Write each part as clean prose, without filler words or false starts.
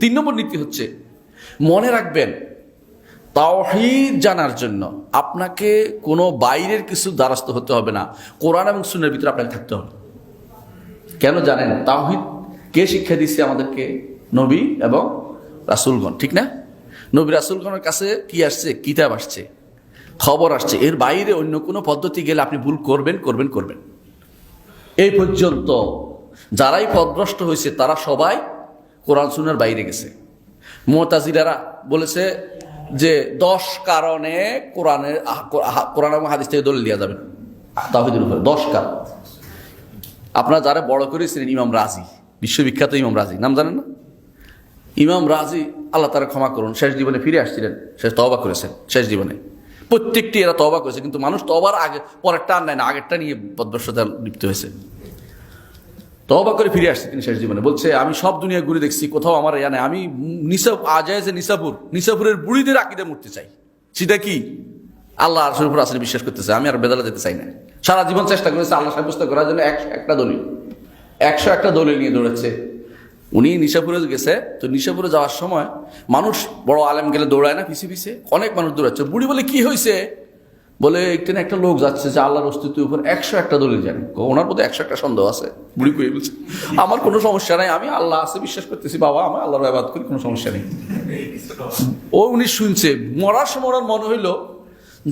তিন নম্বর নীতি হচ্ছে, মনে রাখবেন তাওহীদ জানার জন্য আপনাকে কোনো বাইরের কিছু দ্বারস্থ হতে হবে না, কোরআন এবং সুন্নাহর ভিতরে আপনাকে থাকতে হবে। কেন জানেন? তাওহীদ কে শিক্ষা দিচ্ছে আমাদেরকে? নবী এবং রাসূলগণ, ঠিক না? নবী রাসূলগণের কাছে কি আসছে? কিতাব আসছে, খবর আসছে। এর বাইরে অন্য কোনো পদ্ধতি গেলে আপনি ভুল করবেন। এই পর্যন্ত যারাই পথভ্রষ্ট হয়েছে তারা সবাই কোরআন সুন্নাহর বাইরে গেছে। মুতাজিলারা বলেছে যে 10 কারণে কোরআন এবং হাদিস থেকে দলিল দেওয়া যাবে তাওহীদের উপরে। 10 কারণ। আপনারা যারা বড় করেছিলেন ইমাম রাজি, বিশ্ববিখ্যাত ইমাম রাজি, নাম জানেন না? ইমাম রাজি, আল্লাহ তারা ক্ষমা করুন, শেষ জীবনে ফিরে আসছিলেন, শেষ তওবা করেছেন শেষ জীবনে। প্রত্যেকটি এরা তওবা করেছে, কিন্তু মানুষ তওবার আগে পরেরটা আর নেয় না, আগেরটা নিয়ে পথভ্রষ্টতা লিপ্ত হয়েছে। তওবা করে ফিরে আসছে তিনি শেষ জীবনে, বলছে আমি সব দুনিয়া ঘুরে দেখছি, কোথাও আমার ইয়া নেই, আমি নিসাপুরের বুড়িদের আকীদা মরতে চাই। সেটা কি? আল্লাহ আরশের উপর আসলে বিশ্বাস করতেছে, আমি আর বেদালে যেতে চাই না। সারা জীবন চেষ্টা করেছে আল্লাহ সাব্যস্ত করার জন্য 101টা দলিল নিয়ে দৌড়াচ্ছে। উনি নিশাপুরে গেছে, তো নিশাপুরে যাওয়ার সময় মানুষ, বড় আলেম গেলে দৌড়ায় না, পিছিয়ে অনেক মানুষ দৌড়াচ্ছে। বুড়ি বলে কি হয়েছে? বলে এখানে একটা লোক যাচ্ছে যে আল্লাহর অস্তিত্বের উপর 101টা দলিল জানে। ওনার মধ্যে 101টা সন্দেহ আছে। বুড়ি কয়ে বলছে আমার কোনো সমস্যা নাই, আমি আল্লাহ আছে বিশ্বাস করতেছি বাবা, আমি আল্লাহর ইবাদত করি, কোনো সমস্যা নেই। উনি শুনছে। মরার সময় ওনার মনে হইলো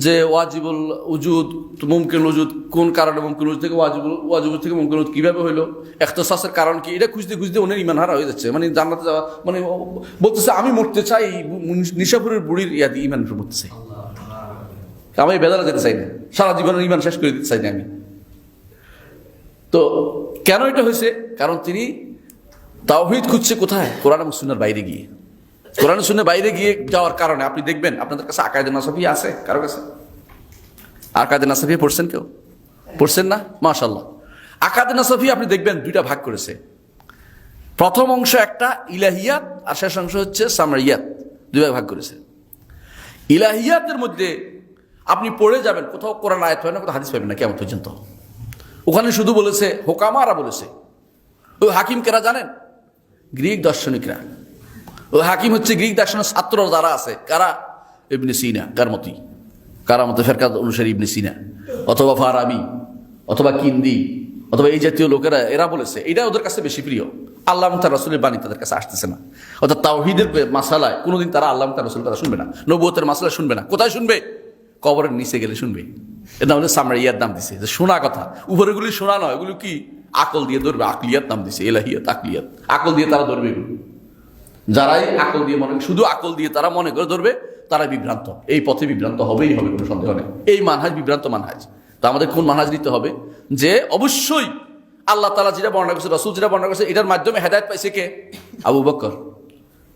যে ওয়াজিবুল উজুদ মুমকিন উজুদ কোন কারণে, মুমকিন উজুদ থেকে ওয়াজিবুল থেকে মুমকিন উজুদ কিভাবে হইলো, ইখতিসাসের কারণ কি, এটা খুঁজতে ওনার ইমান হারা হয়ে যাচ্ছে। মানে জান্নাতে যাওয়া মানে বলতেছে আমি মরতে চাই, নিশাপুরের বুড়ির ইয়াদি ইমান মরতে চাই, আমি বেদারা যেতে চাই না, সারা জীবনের ইমান শেষ করে দিতে চাই না আমি। তো কেন এটা হয়েছে? কারণ তিনি তাওহীদ খুঁজছে কোথায়? কোরআন এবং সুন্নাহর বাইরে গিয়ে। কোরআন সুন্নাহর বাইরে গিয়ে যাওয়ার কারণে আপনি দেখবেন আপনাদের কাছে আকায়েদে নাসাফিয়া আছে কারো কাছে? আকায়েদে নাসাফিয়া পড়ছেন কেউ? পড়ছেন না? মাশাআল্লাহ। আকায়েদে নাসাফিয়া আপনি দেখবেন 2টা ভাগ করেছে। প্রথম অংশ একটা ইলাহিয়াত, আর শেষ অংশ হচ্ছে সামরিয়াত। 2 ভাগ করেছে। ইলাহিয়াতের মধ্যে আপনি পড়ে যাবেন, কোথাও কোরআন আয়াত হয় না, কোথাও হাদিস পাবেন না কিয়ামত পর্যন্ত। ওখানে শুধু বলেছে হোকামারা বলেছে। ওই হাকিম কেরা জানেন? গ্রিক দার্শনিকরা। ওই হাকিম হচ্ছে গ্রিক দার্শনিক ছাত্র যারা আছে, কারা? ইবনে সিনা, কারামতে ফেরকাত অনুসারী ইবনে সিনা, অথবা ফারাবি, অথবা কিন্দি, অথবা এই জাতীয় লোকেরা, এরা বলেছে। এটা ওদের কাছে বেশি প্রিয়। আল্লাহ এবং তার রাসূলের বাণী তাদের কাছে আসতেছে না। অর্থাৎ তাওহীদের মাসালায় কোনোদিন তারা আল্লাহ এবং তার রাসূলের কথা শুনবে না, নবুয়তের মাসালা শুনবে না। কোথায় শুনবে? কবরের নিচে গেলে শুনবে। এর নাম হচ্ছে সামরিয়াত নাম দিছে, যে শোনা কথা। উপরেগুলি শোনা নয়, এগুলো কি আকল দিয়ে ধরবে, আকলিয়াত নাম দিছে, এলাহিয়াত, আকলিয়াত। আকল দিয়ে তারা ধরবে এগুলো। যারাই আকল দিয়ে শুধু আকল দিয়ে তারা মনে করে ধরবে, তারা বিভ্রান্ত। এই পথে বিভ্রান্ত হবেই হবে, কোনো সন্দেহ নেই। এই মানহাজ বিভ্রান্ত মানহাজ। তো আমাদের কোন মানহাজ নিতে হবে? যে অবশ্যই আল্লাহ তাআলা যেটা বর্ণনা করেছে, রাসূল যেটা বর্ণনা করেছে, এটার মাধ্যমে হেদায়েত পাইছে কে? আবু বকর,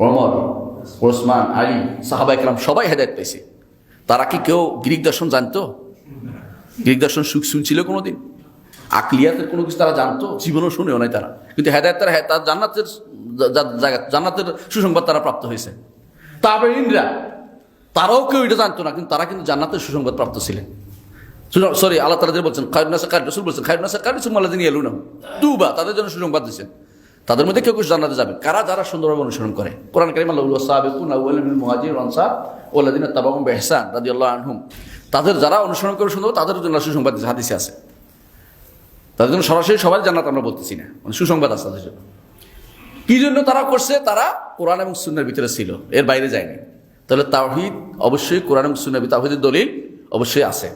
ওমর, ওসমান, আলী, সাহাবা ইকরাম সবাই হেদায়েত পাইছে। তারা কি কেউ গ্রিক দর্শন জানতো? গ্রিক দর্শন শুনছিল কোনোদিন? আকলিয়াতের কোনো কিছু তারা জানতো? জীবনও শুনেও নাই তারা। কিন্তু হেদায়েত তার জান্নাতের সুসংবাদ তারা প্রাপ্ত হয়েছে। তাবেঈনরা তারাও কেউ এটা জানতো না, কিন্তু তারা কিন্তু জান্নাতের সুসংবাদ প্রাপ্ত ছিলেন। সরি, আল্লাহ তাআলা যে বলছেন খায়রুন নাস খায়রুন, রাসূল বলছেন খায়রুন নাস খায়রুন সুম্মাল্লাযিনা ইয়ালুনাহুম, তুবা, তাদের জন্য সুসংবাদ দিয়েছেন। তাদের মধ্যে কেউ জান্নাতে যাবে কারা? যারা সুন্দরভাবে অনুসরণ করে কোরআন কারীম। আল্লাহু ওয়াসাবিকুনা আউওয়ালুল মিনাল মুহাজিরিন ওয়াল আনসার ওয়াল্লাযিনা তাবাউহুম বিইহসান রাদিয়াল্লাহু আনহুম। তাদের যারা অনুসরণ করে সুন্দর, তাদের জন্য সুসংবাদ হাদিসে আছে। তাদের জন্য সরাসরি সবার জান্নাত আমরা বলতেছি না, মানে সুসংবাদ আছে তাদের জন্য। কি জন্য তারা করছে? তারা কোরআন এবং সুন্নাহর ভিতরে ছিল, এর বাইরে যায়নি। তাহলে তাওহীদ অবশ্যই কোরআন এবং সুন্নাহ, তাওহীদের দলিল অবশ্যই আছে।